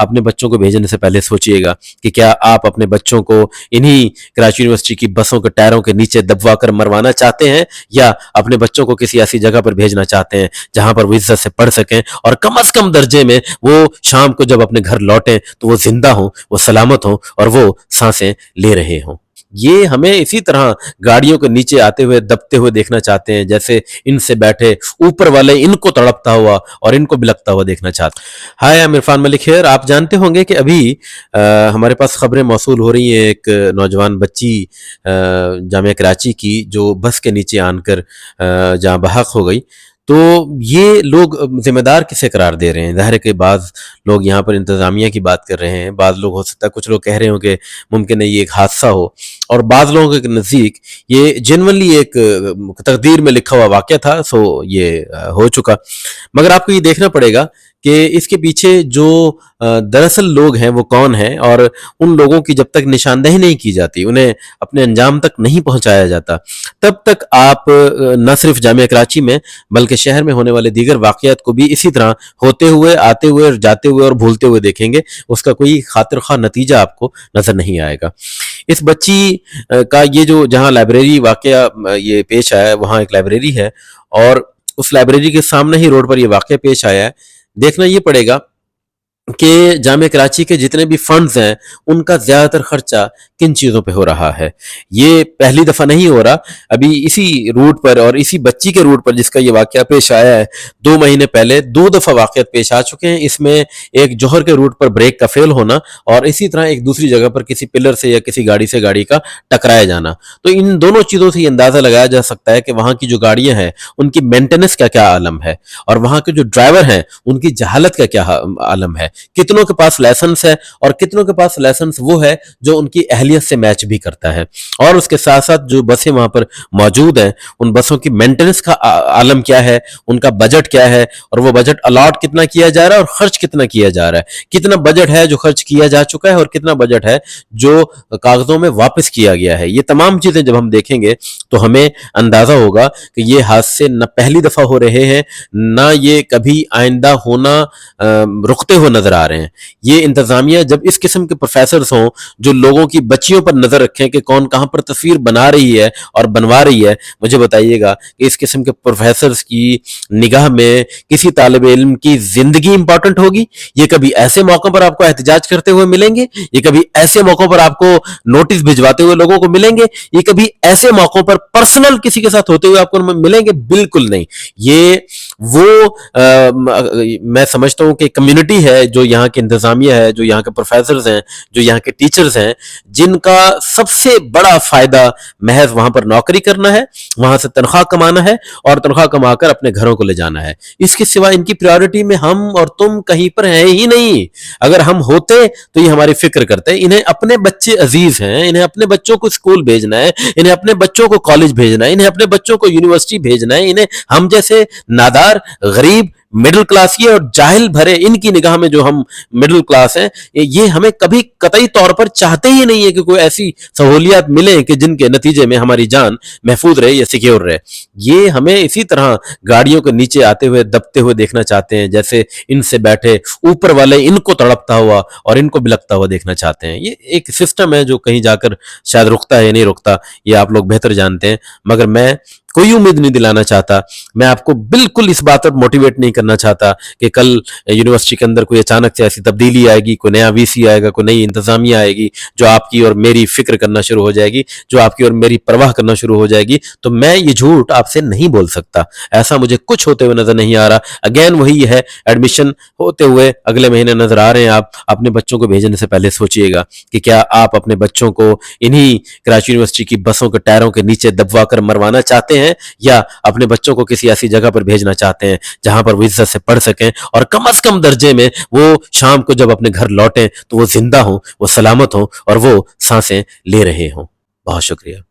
अपने बच्चों को भेजने से पहले सोचिएगा कि क्या आप अपने बच्चों को इन्हीं कराची यूनिवर्सिटी की बसों के टायरों के नीचे दबवा कर मरवाना चाहते हैं, या अपने बच्चों को किसी ऐसी जगह पर भेजना चाहते हैं जहां पर वो इज्जत से पढ़ सकें और कम से कम दर्जे में वो शाम को जब अपने घर लौटें तो वो जिंदा हों, वो सलामत हों और वो सांसें ले रहे हों। ये हमें इसी तरह गाड़ियों के नीचे आते हुए दबते हुए देखना चाहते हैं जैसे इनसे बैठे ऊपर वाले इनको तड़पता हुआ और इनको बिलकता हुआ देखना चाहते हैं। Hi, I am Irfan Malik here. आप जानते होंगे कि अभी हमारे पास खबरें मौसूल हो रही हैं एक नौजवान बच्ची जामिया कराची की जो बस के नीचे आनकर जहाँ बहक हो गई। तो ये लोग जिम्मेदार किसे करार दे रहे हैं? ज़ाहिर है कि बाज़ लोग यहाँ पर इंतज़ामिया की बात कर रहे हैं, बाज़ लोग हो सकता है कुछ लोग कह रहे हो कि मुमकिन है ये एक हादसा हो, और बाज़ लोगों के नज़दीक ये जेनुइनली एक तकदीर में लिखा हुआ वाक़या था, सो ये हो चुका। मगर आपको ये देखना पड़ेगा कि इसके पीछे जो दरअसल लोग हैं वो कौन हैं, और उन लोगों की जब तक निशानदेही नहीं की जाती, उन्हें अपने अंजाम तक नहीं पहुंचाया जाता, तब तक आप न सिर्फ जामिया कराची में बल्कि शहर में होने वाले दीगर वाक़यात को भी इसी तरह होते हुए, आते हुए, जाते हुए और भूलते हुए देखेंगे। उसका कोई खातिर ख्वाह नतीजा आपको नजर नहीं आएगा। इस बच्ची का ये जो जहाँ लाइब्रेरी वाक़या ये पेश आया है, वहाँ एक लाइब्रेरी है और उस लाइब्रेरी के सामने ही रोड पर ये वाक़या पेश आया है। देखना ये पड़ेगा कि जामिया कराची के जितने भी फंड्स हैं उनका ज़्यादातर खर्चा किन चीज़ों पे हो रहा है। ये पहली दफ़ा नहीं हो रहा, अभी इसी रूट पर और इसी बच्ची के रूट पर जिसका ये वाक़या पेश आया है, 2 महीने पहले 2 दफ़ा वाक़यात पेश आ चुके हैं। इसमें एक जौहर के रूट पर ब्रेक का फेल होना और इसी तरह एक दूसरी जगह पर किसी पिलर से या किसी गाड़ी से गाड़ी का टकराया जाना। तो इन दोनों चीज़ों से ये अंदाज़ा लगाया जा सकता है कि वहाँ की जो गाड़ियाँ हैं उनकी मेंटेनेंस का क्या आलम है और वहाँ के जो ड्राइवर हैं उनकी जहालत का क्या आलम है। कितनों के पास लाइसेंस है और कितनों के पास लाइसेंस वो है जो उनकी अहलियत से मैच भी करता है, और उसके साथ साथ जो बसें वहां पर मौजूद हैं उन बसों की मेंटेनेंस का आलम क्या है, उनका बजट क्या है, और वो बजट अलॉट कितना किया जा रहा है और खर्च कितना किया जा रहा है, कितना बजट है जो खर्च किया जा चुका है और कितना बजट है जो कागजों में वापस किया गया है। ये तमाम चीजें जब हम देखेंगे तो हमें अंदाजा होगा कि ये हादसे न पहली दफा हो रहे हैं, न ये कभी आइंदा होना रुकते हुए नजर आ रहे हैं। ये इंतजामिया जब इस किस्म के प्रोफेसर हों जो लोगों की बच्चियों पर नजर रखें कि कौन कहां पर तस्वीर बना रही है और बनवा रही है, मुझे बताइएगा कि इस किस्म के प्रोफेसर की निगाह में किसी तालिब इल्म की जिंदगी इंपॉर्टेंट होगी? ये कभी ऐसे मौकों पर आपको एहतजाज करते हुए मिलेंगे? ये कभी ऐसे मौकों पर आपको नोटिस भिजवाते हुए लोगों को मिलेंगे? ये कभी ऐसे मौकों पर पर्सनल किसी के साथ होते हुए आपको मिलेंगे? बिल्कुल नहीं। ये वो मैं समझता हूं कि कम्युनिटी है जो यहाँ के इंतजामिया है, जो यहाँ के प्रोफेसर्स हैं, जो यहाँ के टीचर्स हैं, जिनका सबसे बड़ा फायदा महज वहां पर नौकरी करना है, वहां से तनख्वाह कमाना है और तनख्वाह कमाकर अपने घरों को ले जाना है। इसके सिवा इनकी प्रायोरिटी में हम और तुम कहीं पर हैं ही नहीं। अगर हम होते तो ये हमारी फिक्र करते। इन्हें अपने बच्चे अजीज हैं, इन्हें अपने बच्चों को स्कूल भेजना है, इन्हें अपने बच्चों को कॉलेज भेजना है, इन्हें अपने बच्चों को यूनिवर्सिटी भेजना है। इन्हें हम जैसे नादार, गरीब, मिडिल क्लास ये और जाहिल भरे, इनकी निगाह में जो हम मिडिल क्लास हैं, ये हमें कभी कतई तौर पर चाहते ही नहीं है कि कोई ऐसी सहूलियात मिले कि जिनके नतीजे में हमारी जान महफूज रहे या सिक्योर रहे। ये हमें इसी तरह गाड़ियों के नीचे आते हुए दबते हुए देखना चाहते हैं जैसे इनसे बैठे ऊपर वाले इनको तड़पता हुआ और इनको बिलकता हुआ देखना चाहते हैं। ये एक सिस्टम है जो कहीं जाकर शायद रुकता है या नहीं रुकता, ये आप लोग बेहतर जानते हैं, मगर मैं कोई उम्मीद नहीं दिलाना चाहता। मैं आपको बिल्कुल इस बात पर मोटिवेट नहीं करना चाहता कि कल यूनिवर्सिटी के अंदर कोई अचानक से ऐसी तब्दीली आएगी, कोई नया वीसी आएगा, कोई नई इंतजामिया आएगी जो आपकी और मेरी फिक्र करना शुरू हो जाएगी, जो आपकी और मेरी परवाह करना शुरू हो जाएगी। तो मैं ये झूठ आपसे नहीं बोल सकता, ऐसा मुझे कुछ होते हुए नजर नहीं आ रहा। अगेन वही है, एडमिशन होते हुए अगले महीने नजर आ रहे हैं। आप अपने बच्चों को भेजने से पहले सोचिएगा कि क्या आप अपने बच्चों को इन्हीं कराची यूनिवर्सिटी की बसों के टायरों के नीचे दबवा कर मरवाना चाहते हैं, या अपने बच्चों को किसी ऐसी जगह पर भेजना चाहते हैं जहां पर वो इज्जत से पढ़ सकें और कम से कम दर्जे में वो शाम को जब अपने घर लौटें तो वो जिंदा हों, वो सलामत हों और वो सांसें ले रहे हों। बहुत शुक्रिया।